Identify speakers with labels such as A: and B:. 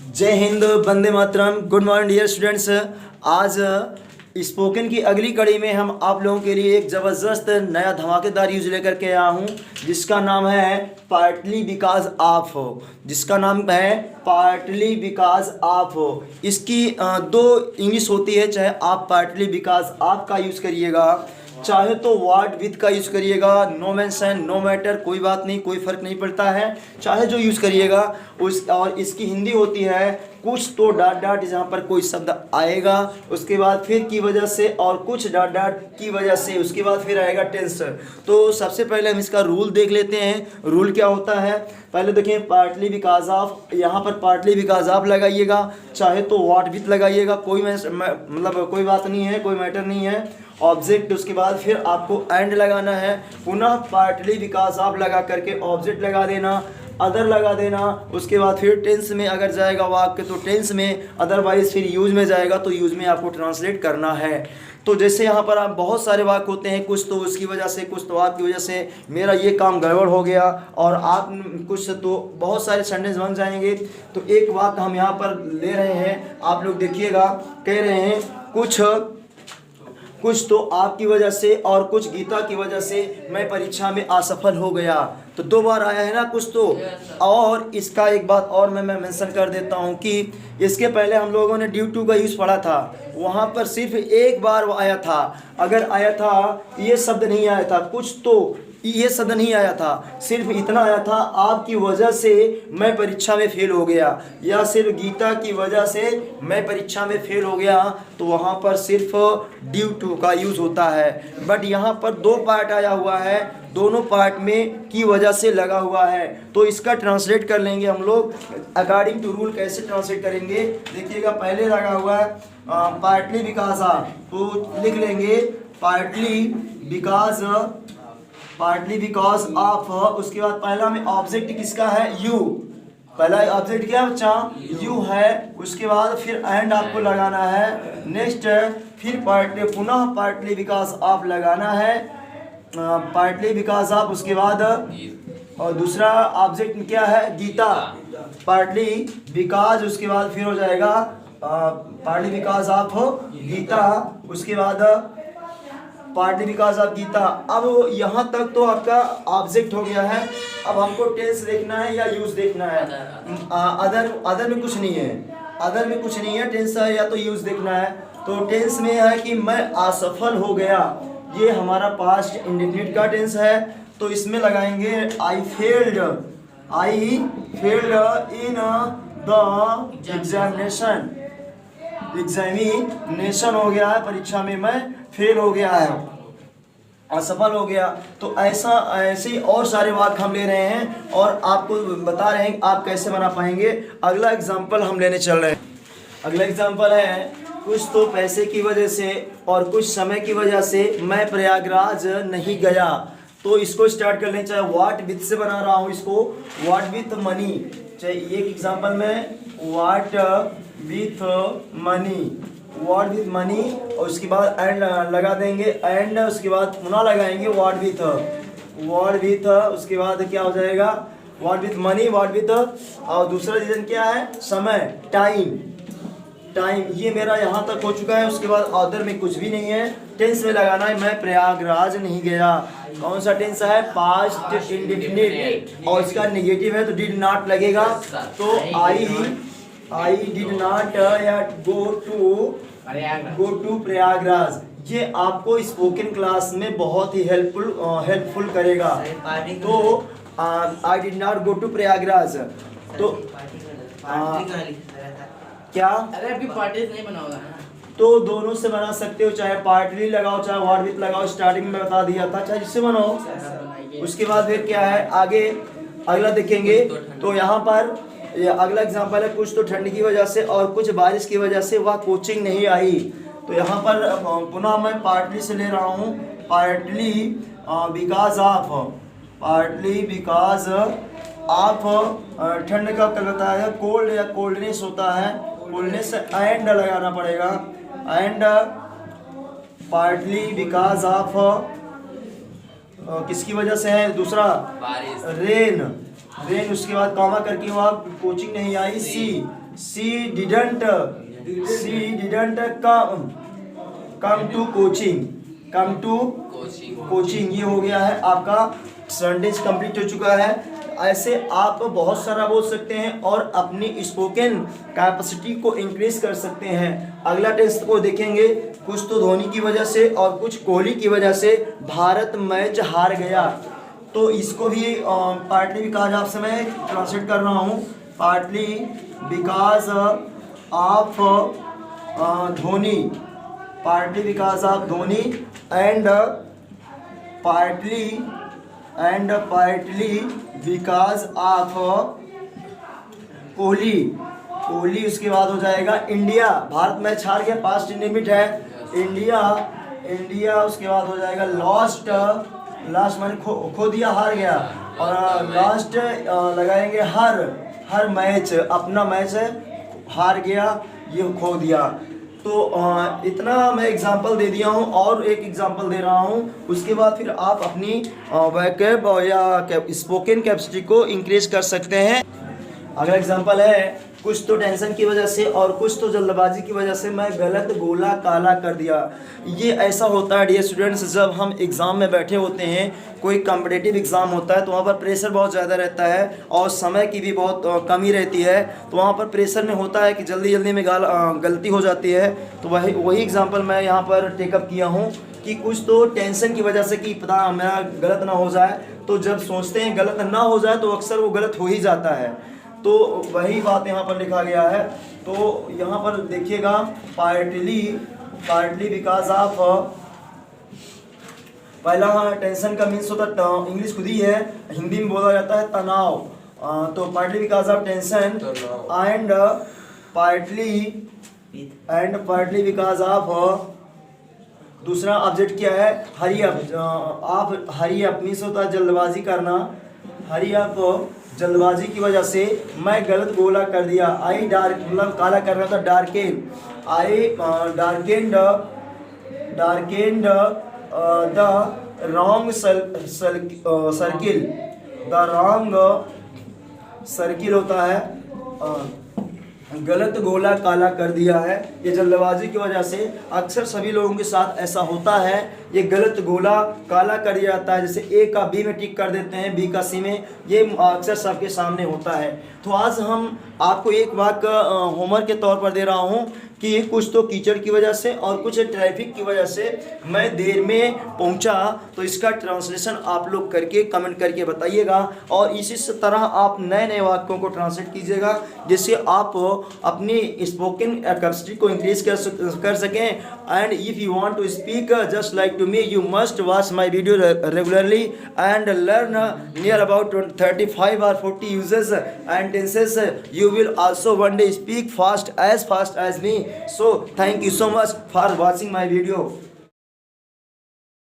A: जय हिंद, वंदे मातरम। Good morning dear students. आज स्पोकन की अगली कड़ी में हम आप लोगों के लिए एक ज़बरदस्त नया धमाकेदार यूज लेकर के आया हूँ, जिसका नाम है पार्टली बिकॉज आप हो। जिसका नाम है पार्टली बिकॉज आप हो। इसकी दो इंग्लिश होती है, चाहे आप पार्टली बिकॉज आप का यूज़ करिएगा, चाहे तो व्हाट विथ का यूज़ करिएगा। नो मेंशन, नो मैटर, कोई बात नहीं, कोई फ़र्क नहीं पड़ता है, चाहे जो यूज़ करिएगा उस। और इसकी हिंदी होती है कुछ तो डॉट डॉट, जहाँ पर कोई शब्द आएगा उसके बाद फिर की वजह से, और कुछ डॉट डॉट की वजह से, उसके बाद फिर आएगा टेंस। तो सबसे पहले हम इसका रूल देख लेते हैं। रूल क्या होता है, पहले देखिए पार्टली बिकॉज ऑफ। यहाँ पर पार्टली बिकॉज ऑफ लगाइएगा, चाहे तो व्हाट विथ लगाइएगा, कोई मतलब कोई बात नहीं है, कोई मैटर नहीं है। ऑब्जेक्ट, उसके बाद फिर आपको एंड लगाना है, पुनः पार्टली बिकॉज ऑफ लगा करके ऑब्जेक्ट लगा देना, अदर लगा देना। उसके बाद फिर टेंस में अगर जाएगा वाक्य तो टेंस में, अदरवाइज फिर यूज में जाएगा तो यूज में आपको ट्रांसलेट करना है। तो जैसे यहाँ पर आप बहुत सारे वाक्य होते हैं, कुछ तो उसकी वजह से, कुछ तो आपकी वजह से मेरा ये काम गड़बड़ हो गया, और आप कुछ तो बहुत सारे सेंटेंस बन जाएंगे। तो एक वाक्य हम यहाँ पर ले रहे हैं, आप लोग देखिएगा। कह रहे हैं कुछ तो आपकी वजह से और कुछ गीता की वजह से मैं परीक्षा में असफल हो गया। तो दो बार आया है ना कुछ तो। और इसका एक बात और मैं मेंशन कर देता हूँ कि इसके पहले हम लोगों ने ड्यू टू का यूज़ पढ़ा था, वहाँ पर सिर्फ एक बार वो आया था। अगर आया था ये शब्द नहीं आया था, कुछ तो ये शब्द नहीं आया था, सिर्फ इतना आया था आपकी वजह से मैं परीक्षा में फेल हो गया, या सिर्फ गीता की वजह से मैं परीक्षा में फेल हो गया, तो वहाँ पर सिर्फ ड्यू टू का यूज़ होता है। बट यहाँ पर दो पार्ट आया हुआ है, दोनों पार्ट में की वजह से लगा हुआ है। तो इसका ट्रांसलेट कर लेंगे हम लोग अकॉर्डिंग टू रूल। कैसे ट्रांसलेट करेंगे देखिएगा, पहले लगा हुआ है पार्टली बिकॉज ऑफ, तो लिख लेंगे पार्टली बिकॉज ऑफ। उसके बाद पहला में ऑब्जेक्ट किसका है, यू। पहला ऑब्जेक्ट क्या है बच्चा, यू है। उसके बाद फिर एंड आपको लगाना है। नेक्स्ट फिर पुनः पार्टली बिकॉज ऑफ लगाना है, पार्टली बिकॉज ऑफ। उसके बाद और दूसरा ऑब्जेक्ट क्या है, गीता, पार्टली बिकॉज। उसके बाद फिर हो जाएगा पार्टली बिकॉज ऑफ गीता। उसके बाद पार्टली बिकॉज ऑफ गीता। अब यहाँ तक तो आपका ऑब्जेक्ट हो गया है। अब हमको टेंस देखना है या यूज देखना है। अदर में कुछ नहीं है, अदर में कुछ नहीं है, टेंस है या तो यूज देखना है। तो टेंस में है कि मैं असफल हो गया, ये हमारा पास्ट इंडेफिनिट का टेंस है। तो इसमें लगाएंगे I failed in the examination हो गया है, परीक्षा में मैं फेल हो गया है, असफल हो गया। तो ऐसे ही और सारे वाक्य हम ले रहे हैं और आपको बता रहे हैं आप कैसे बना पाएंगे। अगला एग्जाम्पल हम लेने चल रहे हैं। अगला एग्जाम्पल है कुछ तो पैसे की वजह से और कुछ समय की वजह से मैं प्रयागराज नहीं गया। तो इसको स्टार्ट कर लें, चाहे व्हाट विथ से बना रहा हूँ इसको, व्हाट विथ मनी। चाहे एक एग्जाम्पल में व्हाट विथ मनी, और उसके बाद एंड लगा देंगे, एंड उसके बाद पुनः लगाएंगे व्हाट विथ। उसके बाद क्या हो जाएगा, what with money, what with. और दूसरा रीजन क्या है, समय, टाइम। ये मेरा यहाँ तक हो चुका है। उसके बाद अदर में कुछ भी नहीं है। टेंस में लगाना है मैं प्रयागराज नहीं गया। कौन सा टेंस है, पास्ट इंडेफिनिट, और इसका नेगेटिव है तो डिड नॉट लगेगा। तो आई डिड नॉट या गो टू प्रयागराज। ये आपको स्पोकन क्लास में बहुत ही हेल्पफुल करेगा। तो I did not go to Prayagraj. तो क्या
B: अरे अभी पार्टी नहीं बनाओगा,
A: तो दोनों से बना सकते हो, चाहे पार्टली लगाओ चाहे व्हाट विथ लगाओ। स्टार्टिंग में बता दिया था, चाहे जिससे बनाओ। उसके बाद फिर क्या है आगे, अगला देखेंगे। तो यहाँ पर अगला एग्जांपल है कुछ तो ठंड की वजह से और कुछ बारिश की वजह से वह कोचिंग नहीं आई। तो यहाँ पर पुनः मैं पार्टली से ले रहा हूँ, पार्टली बिकॉज ऑफ ठंड का कल होता है कोल्ड या कोल्डनेस होता है, कोल्डनेस से एंड लगाना पड़ेगा, एंड पार्टली बिकॉज ऑफ किसकी वजह से है, दूसरा रेन। उसके बाद कॉमा करके वहाँ कोचिंग नहीं आई, सी she didn't come to coaching ये हो गया है आपका सेंटेंस कंप्लीट हो चुका है। ऐसे आप बहुत सारा बोल सकते हैं और अपनी स्पोकन कैपेसिटी को इंक्रीज कर सकते हैं। अगला टेस्ट को देखेंगे। कुछ तो धोनी की वजह से और कुछ कोहली की वजह से भारत मैच हार गया। तो इसको भी पार्टली बिकॉज आपसे मैं ट्रांसलेट कर रहा हूँ। Partly because of Dhoni, partly because of Dhoni and partly because of Kohli. उसके बाद हो जाएगा इंडिया, भारत मैच हार गया, पास्ट इंडेमिट है इंडिया। उसके बाद हो जाएगा लास्ट मैंने खो दिया, हार गया। और लास्ट लगाएंगे हर मैच, अपना मैच है हार गया, ये खो दिया। तो इतना मैं एग्जांपल दे दिया हूँ और एक एग्जांपल दे रहा हूँ। उसके बाद फिर आप अपनी वैकेब या स्पोकन कैपेसिटी को इंक्रीज कर सकते हैं। अगला एग्जांपल है, कुछ तो टेंशन की वजह से और कुछ तो जल्दबाजी की वजह से मैं गलत गोला काला कर दिया। ये ऐसा होता है डियर स्टूडेंट्स, जब हम एग्ज़ाम में बैठे होते हैं, कोई कॉम्पिटिटिव एग्ज़ाम होता है तो वहाँ पर प्रेशर बहुत ज़्यादा रहता है और समय की भी बहुत कमी रहती है। तो वहाँ पर प्रेशर में होता है कि जल्दी में गलती हो जाती है। तो वही एग्जाम्पल मैं यहाँ पर टेकअप किया हूँ कि कुछ तो टेंशन की वजह से कि पता मेरा गलत ना हो जाए, तो जब सोचते हैं गलत ना हो जाए तो अक्सर वो गलत हो ही जाता है। तो वही बात यहाँ पर लिखा गया है। तो यहाँ पर देखिएगा, पार्टली बिकॉज ऑफ, पहला टेंशन का मीन्स होता है, इंग्लिश खुद ही है, हिंदी में बोला जाता है तनाव। तो partly because of tension and partly because of, दूसरा ऑब्जेक्ट क्या है, हरी अप मीन्स होता है जल्दबाजी करना। हरी अप, जल्दबाजी की वजह से मैं गलत गोला कर दिया। आई डार्क मतलब काला कर रहा था, डार्केंड द रॉन्ग सर्किल होता है, गलत गोला काला कर दिया है। ये जल्दबाजी की वजह से अक्सर सभी लोगों के साथ ऐसा होता है, ये गलत गोला काला कर दिया जाता है। जैसे ए का बी में टिक कर देते हैं, बी का सी में, ये अक्सर सबके सामने होता है। तो आज हम आपको एक वाक्य होमवर्क के तौर पर दे रहा हूँ कि कुछ तो कीचड़ की वजह से और कुछ ट्रैफिक की वजह से मैं देर में पहुंचा। तो इसका ट्रांसलेशन आप लोग करके कमेंट करके बताइएगा और इसी तरह आप नए नए वाक्यों को ट्रांसलेट कीजिएगा, जिससे आप अपनी स्पोकन कैपेसिटी को इंक्रीज कर सकें। And if you want to speak just like to me, you must watch my video regularly and learn near about 35 or 40 uses and tenses. You will also one day speak fast as me. So thank you so much for watching my video.